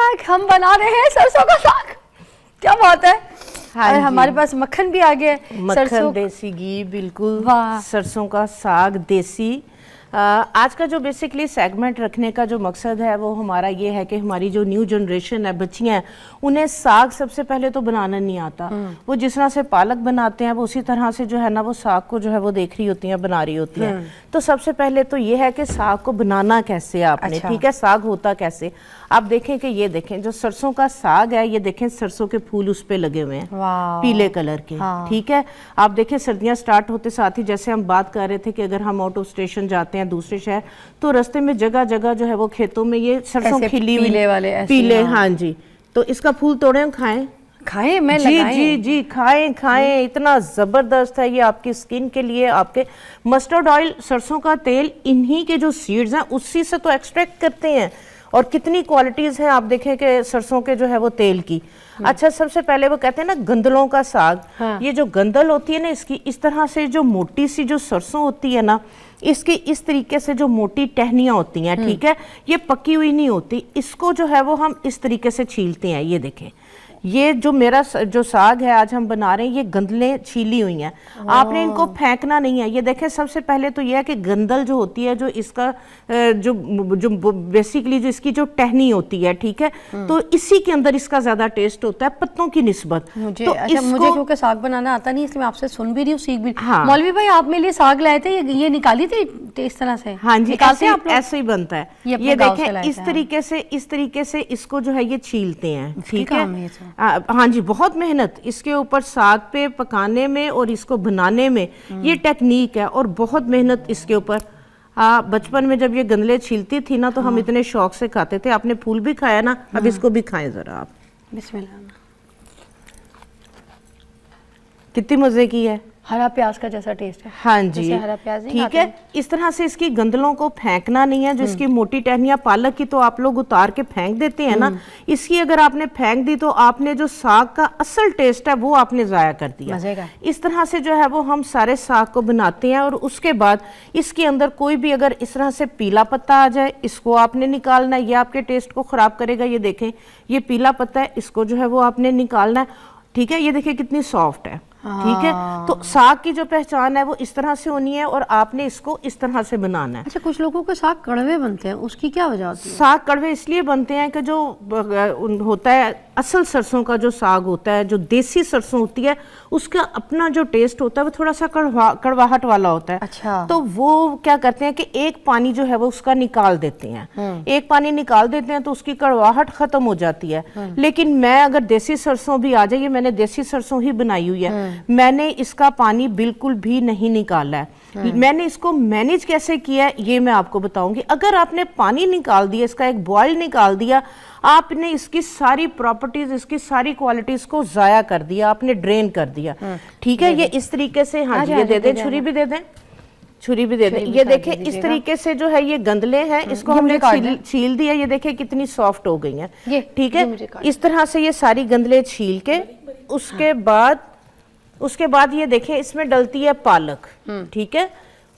Back, हम बना रहे हैं सरसों का साग। क्या बात है। हाँ और हमारे पास मक्खन भी आ गया, मक्खन, देसी घी, बिल्कुल वाह। सरसों का साग देसी। आज का जो बेसिकली सेगमेंट रखने का जो मकसद है वो हमारा ये है कि हमारी जो न्यू जनरेशन है, बच्चियां हैं, उन्हें साग सबसे पहले तो बनाना नहीं आता। वो जिस तरह से पालक बनाते हैं वो उसी तरह से जो है ना वो साग को जो है वो देख रही होती हैं, बना रही होती हैं। तो सबसे पहले तो ये है कि साग को बनाना कैसे आपने, अच्छा। ठीक है, साग होता कैसे। आप देखें कि ये देखें जो सरसों का साग है, ये देखें सरसों के फूल उस पे लगे हुए हैं पीले कलर के, ठीक है। आप देखें सर्दियां स्टार्ट होते साथ ही जैसे हम बात कर रहे थे कि अगर हम आउट ऑफ स्टेशन जाते हैं दूसरे शहर तो रास्ते में जगह जगह जो है वो खेतों में ये सरसों खिली हुई पीले, हाँ जी। तो इसका फूल तोड़े हम खाएं, मैं जी जी जी, खाएं। इतना जबरदस्त है ये आपकी स्किन के लिए। आपके मस्टर्ड ऑयल, सरसों का तेल, इन्हीं के जो सीड्स हैं उसी से तो एक्सट्रैक्ट करते हैं। और कितनी क्वालिटीज हैं आप देखें कि सरसों के जो है वो तेल की। अच्छा, सबसे पहले वो कहते हैं ना गंदलों का साग। ये जो गंदल होती है ना, इसकी इस तरह से जो मोटी सी जो सरसों होती है ना, इसकी इस तरीके से जो मोटी टहनियां होती हैं, ठीक है, ये पकी हुई नहीं होती। इसको जो है वो हम इस तरीके से छीलते हैं। ये देखें, ये जो मेरा जो साग है आज हम बना रहे हैं, ये गंदलें छीली हुई हैं। आपने इनको फेंकना नहीं है। ये देखें, सबसे पहले तो ये है कि गंदल जो होती है, जो इसका जो बेसिकली जो इसकी जो टहनी होती है, ठीक है, तो इसी के अंदर इसका ज्यादा टेस्ट होता है पत्तों की निस्बत। मुझे तो अच्छा, मुझे क्योंकि साग बनाना आता नहीं इसलिए मैं आपसे सुन भी रही हूँ, सीख भी। हाँ। मौलवी भाई, आप मेरे लिए साग लाए थे, ये निकाली थी इस तरह से? हाँ जी, ऐसे ही बनता है। ये देखें, इस तरीके से इसको जो है ये छीलते हैं, ठीक है। हाँ जी, बहुत मेहनत इसके ऊपर साग पे पकाने में और इसको बनाने में, ये टेक्निक है और बहुत मेहनत इसके ऊपर। बचपन में जब ये गंदले छीलती थी ना तो हम इतने शौक से खाते थे। आपने फूल भी खाया ना, अब इसको भी खाएं जरा आप। बिस्मिल्लाह। कितनी मजे की है, हरा प्याज का जैसा टेस्ट है। हाँ जी, हरा प्याज ठीक है। इस तरह से इसकी गंदलों को फेंकना नहीं है। जो इसकी मोटी टहनियां, पालक की तो आप लोग उतार के फेंक देते हैं ना, इसकी अगर आपने फेंक दी तो आपने जो साग का असल टेस्ट है वो आपने जाया कर दिया। इस तरह से जो है वो हम सारे साग को बनाते हैं। और उसके बाद इसके अंदर कोई भी अगर इस तरह से पीला पत्ता आ जाए, इसको आपने निकालना है, ये आपके टेस्ट को खराब करेगा। ये देखें, ये पीला पत्ता है, इसको जो है वो आपने निकालना है, ठीक है। ये देखिए कितनी सॉफ्ट है, ठीक है। तो साग की जो पहचान है वो इस तरह से होनी है और आपने इसको इस तरह से बनाना है। अच्छा, कुछ लोगों के साग कड़वे बनते हैं, उसकी क्या वजह होती है? साग कड़वे इसलिए बनते हैं कि जो होता है असल सरसों का जो साग होता है, जो देसी सरसों होती है, उसका अपना जो टेस्ट होता है वो थोड़ा सा कड़वाहट वाला होता है। अच्छा। तो वो क्या करते हैं कि एक पानी जो है वो उसका निकाल देते हैं। एक पानी निकाल देते हैं तो उसकी कड़वाहट खत्म हो जाती है। लेकिन मैं अगर देसी सरसों भी आ जाए, मैंने देसी सरसों ही बनाई हुई है, मैंने इसका पानी बिल्कुल भी नहीं निकाला है। मैंने इसको मैनेज कैसे किया है ये मैं आपको बताऊंगी। अगर आपने पानी निकाल दिया, इसका एक बॉयल निकाल दिया, आपने इसकी सारी प्रॉपर्टीज, इसकी सारी क्वालिटीज को जाया कर दिया, आपने ड्रेन कर दिया, ठीक है। ये इस तरीके से, हाँ जी, ये दे दें, छुरी भी दे दें, छुरी भी दे दें। ये देखें, इस तरीके से जो है ये गंदले हैं, इसको हमने छील दिया। ये देखें कितनी सॉफ्ट हो गई हैं, ठीक है। इस तरह से ये सारी गंदले छील के उसके बाद ये देखें इसमें डलती है पालक, ठीक है।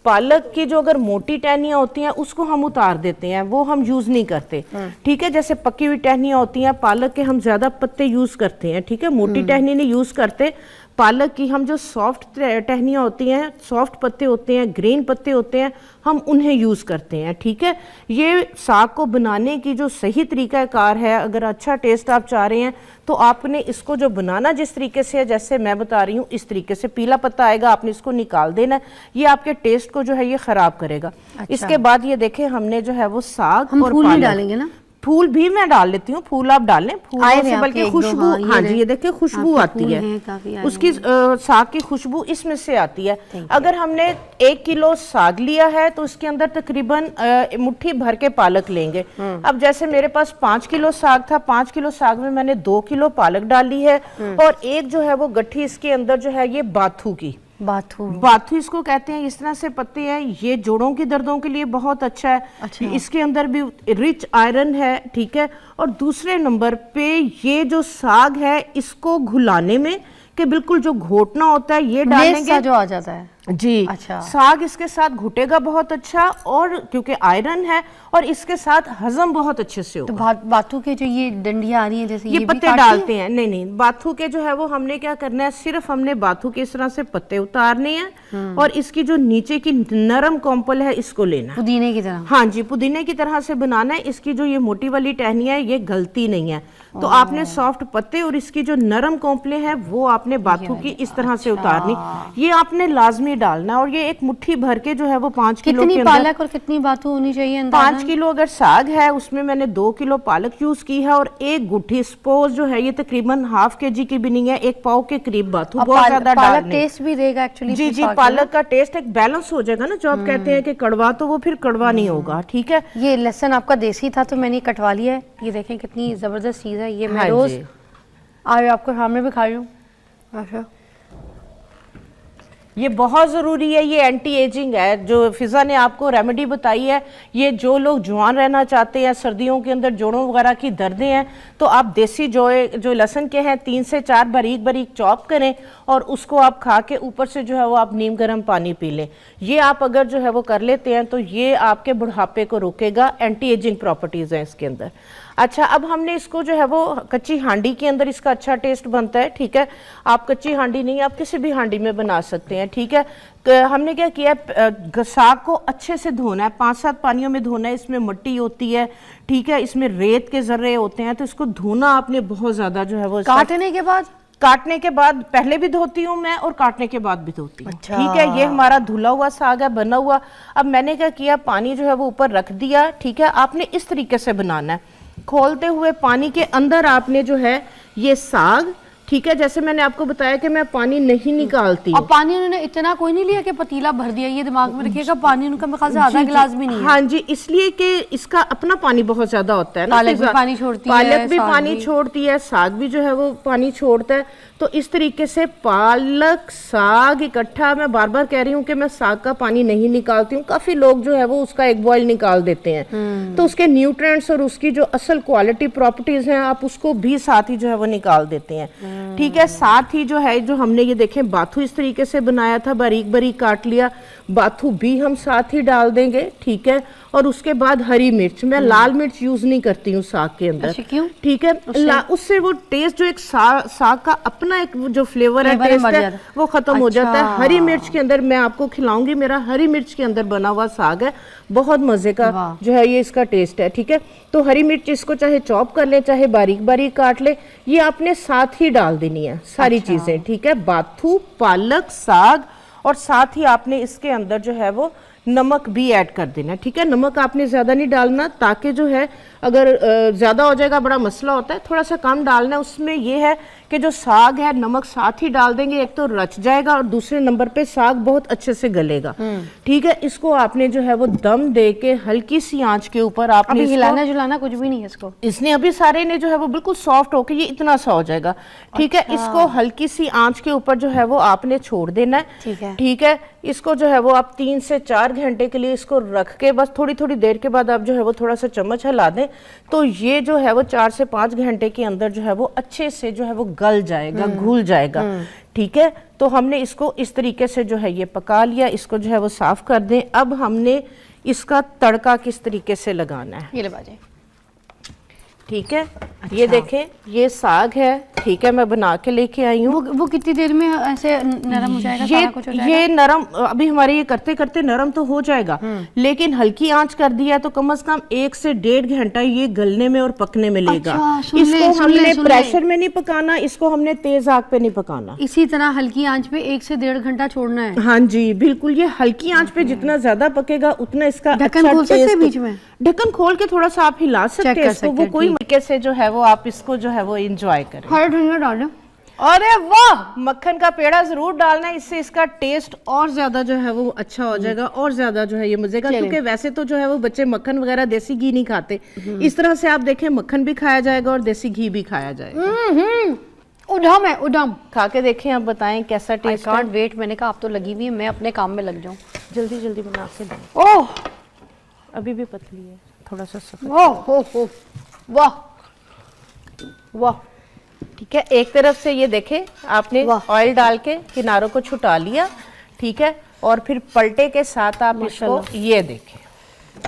पालक की जो अगर मोटी टहनियां होती हैं उसको हम उतार देते हैं, वो हम यूज नहीं करते, ठीक है। जैसे पकी हुई टहनियां होती हैं पालक के, हम ज्यादा पत्ते यूज करते हैं, ठीक है। मोटी टहनी नहीं यूज करते। पालक की हम जो सॉफ्ट टहनियाँ होती हैं, सॉफ्ट पत्ते होते हैं, ग्रीन पत्ते होते हैं, हम उन्हें यूज़ करते हैं, ठीक है। ये साग को बनाने की जो सही तरीक़ाकार है, अगर अच्छा टेस्ट आप चाह रहे हैं तो आपने इसको जो बनाना जिस तरीके से है, जैसे मैं बता रही हूँ, इस तरीके से पीला पत्ता आएगा, आपने इसको निकाल देना। ये आपके टेस्ट को जो है ये ख़राब करेगा। अच्छा। इसके बाद ये देखें हमने जो है वो साग और पालक डालेंगे ना, फूल भी मैं डाल लेती हूँ, फूल आप डालें, फूलों से बल्कि खुशबू, हाँ जी, ये देखिए खुशबू आती है, उसकी साग की खुशबू इसमें से आती है। अगर हमने 1 किलो साग लिया है तो उसके अंदर तकरीबन मुट्ठी भर के पालक लेंगे। अब जैसे मेरे पास 5 किलो साग था, 5 किलो साग में मैंने 2 किलो पालक डाली है और एक जो है वो गट्ठी इसके अंदर जो है ये बाथू की, बाथू इसको कहते हैं, इस तरह से पत्ते हैं। ये जोड़ों की दर्दों के लिए बहुत अच्छा है। अच्छा। इसके अंदर भी रिच आयरन है, ठीक है। और दूसरे नंबर पे ये जो साग है इसको घुलाने में कि बिल्कुल जो घोटना होता है ये डालेंगे, जो आ जाता है, जी। अच्छा। साग इसके साथ घुटेगा बहुत अच्छा, और क्योंकि आयरन है, और इसके साथ हजम बहुत अच्छे से तो होगा। बाथू के जो ये डंडियां आ रही हैं जैसे ये भी पत्ते काटती डालते हैं? हैं, नहीं नहीं, बाथू के जो है वो हमने क्या करना है, सिर्फ हमने बाथू के इस तरह से पत्ते उतारने हैं, और इसकी जो नीचे की नरम कॉम्पल है इसको लेना है। पुदीने की तरह? हाँ जी, पुदीने की तरह से बनाना है। इसकी जो ये मोटी वाली टहनियाँ है ये गलती नहीं है, तो आपने सॉफ्ट पत्ते और इसकी जो नरम कॉम्पले हैं वो आपने बाथू की इस तरह से उतारनी, ये आपने लाजमी डालना है। और ये एक मुट्ठी भर के जो है वो 5 किलो कितनी के अंदर, पालक और कितनी बाथू होनी चाहिए अंदाज़न? 5 किलो अगर साग है उसमें मैंने 2 किलो पालक यूज की है, और एक गुट्ठी सपोज जो है ये तकरीबन ½ kg की भी नहीं है, 1 पाव के करीब बाथू। और बहुत ज्यादा पालक डालने, टेस्ट भी देगा एक्चुअली। जी जी, पालक का टेस्ट एक बैलेंस हो जाएगा ना, जो आप कहते हैं कि कड़वा, तो वो फिर कड़वा नहीं होगा। ठीक है, ये लहसुन आपका देसी था तो मैंने कटवा लिया है। ये देखें कितनी जबरदस्त चीज है ये। मैं हाँ रोज जी। आज आपको सामने भी खा रही हूँ। अच्छा, ये बहुत ज़रूरी है, ये एंटी एजिंग है जो फिज़ा ने आपको रेमेडी बताई है। ये जो लोग जवान रहना चाहते हैं, सर्दियों के अंदर जोड़ों वगैरह की दर्दें हैं, तो आप देसी जो लहसुन के हैं 3 से 4 बारीक बारीक चॉप करें, और उसको आप खा के ऊपर से जो है वो आप नीम गर्म पानी पी लें। ये आप अगर जो है वो कर लेते हैं तो ये आपके बुढ़ापे को रोकेगा। एंटी एजिंग प्रॉपर्टीज़ हैं इसके अंदर। अच्छा, अब हमने इसको जो है वो कच्ची हांडी के अंदर इसका अच्छा टेस्ट बनता है। ठीक है, आप कच्ची हांडी नहीं, आप किसी भी हांडी में बना सकते हैं। ठीक है, हमने क्या किया है, साग को अच्छे से धोना है, 5-7 पानियों में धोना है। इसमें मिट्टी होती है, ठीक है, इसमें रेत के जर्रे होते हैं, तो इसको धोना आपने बहुत ज्यादा जो है वो। काटने के बाद पहले भी धोती हूँ मैं, और काटने के बाद भी धोती हूँ। अच्छा। ठीक है, ये हमारा धुला हुआ साग है, बना हुआ। अब मैंने क्या किया, पानी जो है वो ऊपर रख दिया। ठीक है, आपने इस तरीके से बनाना है, खोलते हुए पानी के अंदर आपने जो है ये साग, ठीक है, जैसे मैंने आपको बताया कि मैं पानी नहीं निकालती। और पानी उन्होंने इतना कोई नहीं लिया कि पतीला भर दिया, ये दिमाग में रखिएगा। पानी उनका मेरे ख्याल से आधा गिलास भी नहीं है। हाँ जी, इसलिए कि इसका अपना पानी बहुत ज्यादा होता है ना। पालक भी पानी छोड़ती है, पालक भी साग पानी भी। छोड़ती है, साग भी जो है वो पानी छोड़ता है। तो इस तरीके से पालक साग इकट्ठा, मैं बार बार कह रही हूँ कि मैं साग का पानी नहीं निकालती हूँ। काफी लोग जो है वो उसका एक बॉयल निकाल देते हैं, तो उसके न्यूट्रिएंट्स और उसकी जो असल क्वालिटी प्रॉपर्टीज हैं आप उसको भी साथ ही जो है वो निकाल देते हैं। ठीक है, साथ ही जो है, जो हमने ये देखें बाथू इस तरीके से बनाया था, बारीक बारीक काट लिया, बाथू भी हम साथ ही डाल देंगे। ठीक है, और उसके बाद हरी मिर्च, मैं लाल मिर्च यूज नहीं करती हूँ साग के अंदर। अच्छा, क्यों? ठीक है, उससे वो टेस्ट, जो एक साग का अपना एक जो फ्लेवर है, टेस्ट है, वो खत्म हो जाता है। हरी मिर्च के अंदर मैं आपको खिलाऊंगी, मेरा हरी मिर्च के अंदर बना हुआ साग है, बहुत मजे का जो है ये इसका टेस्ट है। ठीक है, तो हरी मिर्च इसको चाहे चॉप कर ले, चाहे बारीक बारीक काट ले, ये आपने साथ ही डाल देनी है सारी चीजें। ठीक है, बाथू, पालक, साग, और साथ ही आपने इसके अंदर जो है वो नमक भी ऐड कर देना। ठीक है, नमक आपने ज्यादा नहीं डालना, ताकि जो है अगर ज्यादा हो जाएगा बड़ा मसला होता है, थोड़ा सा कम डालना है। उसमें ये है कि जो साग है नमक साथ ही डाल देंगे, एक तो रच जाएगा और दूसरे नंबर पे साग बहुत अच्छे से गलेगा। ठीक है, इसको आपने जो है वो दम दे के हल्की सी आंच के ऊपर आपने हिलाना जुलाना कुछ भी नहीं है इसको। इसने अभी सारे ने जो है वो बिल्कुल सॉफ्ट होके ये इतना सा हो जाएगा। ठीक है, इसको हल्की सी आंच के ऊपर जो है वो आपने छोड़ देना है। ठीक है, ठीक है, इसको जो है वो आप 3 से 4 घंटे के लिए इसको रख के, बस थोड़ी थोड़ी देर के बाद आप जो है वो थोड़ा सा चम्मच हिला दें, तो ये जो है वो 4 से 5 घंटे के अंदर जो है वो अच्छे से जो है वो गल जाएगा, घुल जाएगा। ठीक है, तो हमने इसको इस तरीके से जो है ये पका लिया, इसको जो है वो साफ कर दें। अब हमने इसका तड़का किस तरीके से लगाना है, ये ले बाजे। ठीक है, ये देखें, ये साग है। ठीक है, मैं बना के लेके आई हूँ। वो कितनी देर में ऐसे नरम हो जाएगा? सारा कुछ हो जाएगा? ये नरम, अभी हमारे ये करते करते नरम तो हो जाएगा, लेकिन हल्की आंच कर दिया तो कम से कम 1 से 1.5 घंटा ये गलने में और पकने में लेगा। अच्छा, इसको हमने प्रेशर में नहीं पकाना, इसको हमने तेज आग पे नहीं पकाना, इसी तरह हल्की आंच पे 1 से 1.5 घंटा छोड़ना है। हाँ जी बिल्कुल, ये हल्की आंच पे जितना ज्यादा पकेगा उतना इसका ढक्कन खोल सकते हैं बीच में? ढक्कन खोल के थोड़ा सा आप हिला सकते हैं इसको, वो कोई तरीके से जो है वो आप इसको जो है वो एंजॉय करें। हरा धनिया डाल दो। अरे वाह, मक्खन का पेड़ा जरूर डालना है, इससे इसका टेस्ट और ज्यादा जो है वो अच्छा हो जाएगा, और ज्यादा जो है ये मजे का। क्योंकि वैसे तो जो है वो बच्चे मक्खन वगैरह देसी घी नहीं खाते, इस तरह से आप देखें मक्खन भी खाया जाएगा और देसी घी भी खाया जाएगा। उधम है, उधम। खा के देखें, आप बताएं कैसा टेस्ट है। कांट वेट, मैंने कहा आप तो लगी हुई है, मैं अपने काम में लग जाऊं। जल्दी जल्दी बना के दें। ओह, अभी भी पतली है, थोड़ा सा सफेद। ओह, वाह वाह। ठीक है, एक तरफ से ये देखें आपने ऑयल डाल के किनारों को छुटा लिया। ठीक है, और फिर पलटे के साथ आप इसको ये देखें,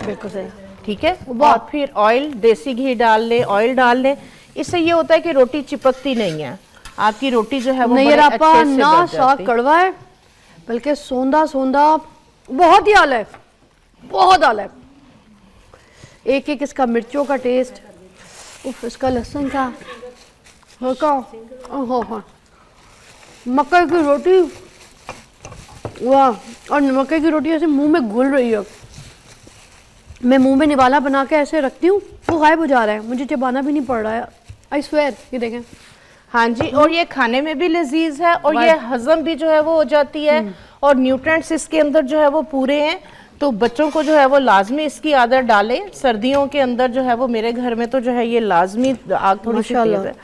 बिल्कुल सही। ठीक है। और फिर ऑयल, देसी घी डाल लें, ऑयल डाल लें। इससे ये होता है कि रोटी चिपकती नहीं है, आपकी रोटी जो है वो नहीं बड़े आपा अच्छे से ना बन सा जाती है। कड़वा है, बल्कि सोंधा सोंधा बहुत ही आला है, बहुत आला है। एक एक इसका मिर्चों का टेस्ट, उफ, इसका लहसुन का हल्का, ओहो हाँ, मक्के की रोटी, वाह। और मक्के की रोटी ऐसे मुंह में घुल रही है, मैं मुंह में निवाला बना के ऐसे रखती हूँ, वो गायब हो जा रहा है, मुझे चबाना भी नहीं पड़ रहा है। आई स्वेयर, ये देखें। हाँ जी, और ये खाने में भी लजीज है और ये हजम भी जो है वो हो जाती है, और न्यूट्रिएंट्स इसके अंदर जो है वो पूरे हैं। तो बच्चों को जो है वो लाजमी इसकी आदत डालें। सर्दियों के अंदर जो है वो, मेरे घर में तो जो है ये लाजमी, आग थोड़ी सी तेज है,